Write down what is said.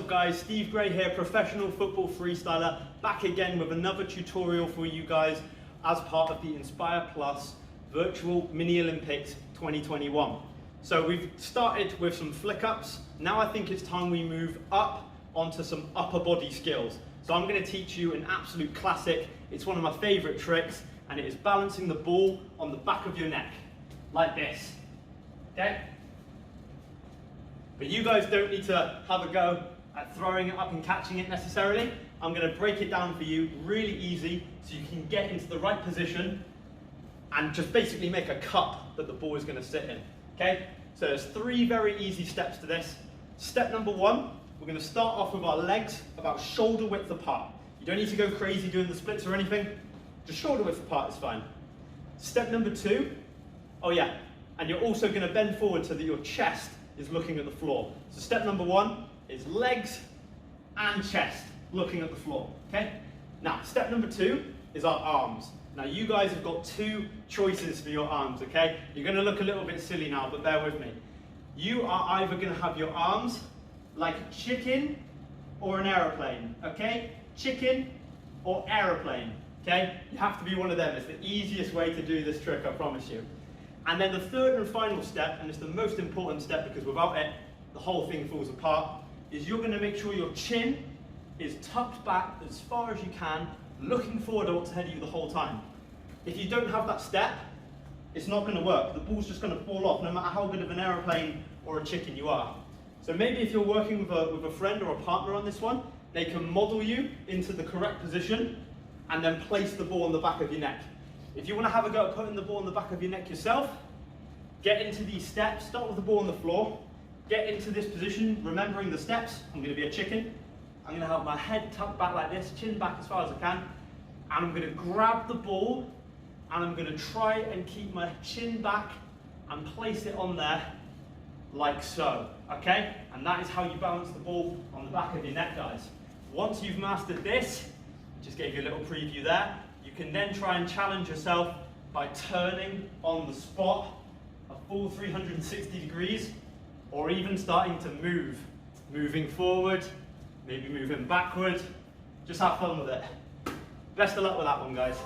up guys, Steve Gray here, professional football freestyler, back again with another tutorial for you guys as part of the Inspire Plus Virtual Mini Olympics 2021. So we've started with some flick ups, now I think it's time we move up onto some upper body skills. So I'm going to teach you an absolute classic, it's one of my favourite tricks, and it is balancing the ball on the back of your neck, like this, okay? But you guys don't need to have a go at throwing it up and catching it necessarily. I'm going to break it down for you really easy so you can get into the right position and just basically make a cup that the ball is going to sit in. Okay? So there's 3 very easy steps to this. Step number 1, we're going to start off with our legs about shoulder width apart. You don't need to go crazy doing the splits or anything. Just shoulder width apart is fine. Step number 2, oh yeah, and you're also going to bend forward so that your chest is looking at the floor. So step number 1 is legs and chest looking at the floor, okay? Now, step number 2 is our arms. Now, you guys have got 2 choices for your arms, okay? You're gonna look a little bit silly now, but bear with me. You are either gonna have your arms like a chicken or an aeroplane, okay? Chicken or aeroplane, okay? You have to be one of them. It's the easiest way to do this trick, I promise you. And then the third and final step, and it's the most important step because without it, the whole thing falls apart, is you're gonna make sure your chin is tucked back as far as you can, looking forward at what's ahead of you the whole time. If you don't have that step, it's not gonna work. The ball's just gonna fall off no matter how good of an aeroplane or a chicken you are. So maybe if you're working with a friend or a partner on this one, they can model you into the correct position and then place the ball on the back of your neck. If you want to have a go at putting the ball on the back of your neck yourself, get into these steps, start with the ball on the floor, get into this position, remembering the steps. I'm going to be a chicken. I'm going to have my head tucked back like this, chin back as far as I can, and I'm going to grab the ball, and I'm going to try and keep my chin back and place it on there like so, okay? And that is how you balance the ball on the back of your neck, guys. Once you've mastered this, just gave you a little preview there, you can then try and challenge yourself by turning on the spot a full 360 degrees, or even starting to move. Moving forward, maybe moving backward. Just have fun with it. Best of luck with that one, guys.